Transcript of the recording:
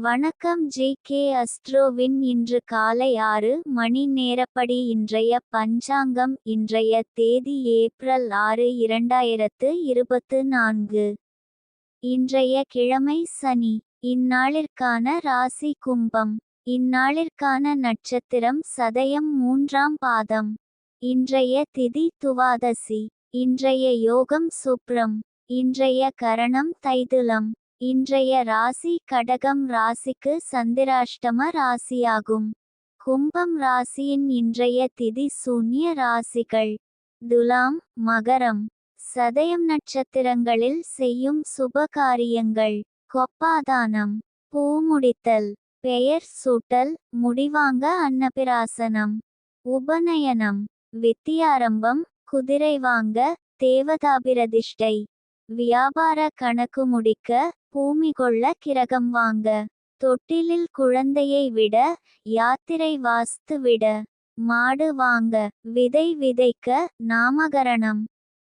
வணக்கம் ஜே.கே. அஸ்ட்ரோவின் இன்று காலை 6 மணி நேரப்படி இன்றைய பஞ்சாங்கம். இன்றைய தேதி ஏப்ரல் 6, 2024. இன்றைய கிழமை சனி. இந்நாளிற்கான ராசி கும்பம். இந்நாளிற்கான நட்சத்திரம் சதயம் 3ஆம் பாதம். இன்றைய திதி துவாதசி. இன்றைய யோகம் சுப்ரம். இன்றைய கரணம் தைதுலம். இன்றைய ராசி கடகம் ராசிக்கு சந்திராஷ்டம ராசியாகும். கும்பம் ராசியின் இன்றைய திதி சூன்ய ராசிகள் துலாம், மகரம். சதயம் நட்சத்திரங்களில் செய்யும் சுப காரியங்கள்: கொப்பாதானம், பூமுடித்தல், பெயர் சூட்டல், முடிவாங்க அன்னபிராசனம், உபநயனம், வித்தியாரம்பம், குதிரை வாங்க, தேவதாபிரதிஷ்டை, வியாபார கணக்கு முடிக்க, பூமி கொள்ள கிரகம் வாங்க, தொட்டிலில் குழந்தையை விட, யாத்திரை வாஸ்து விட, மாடு வாங்க, விதை விதைக்க, நாமகரணம்.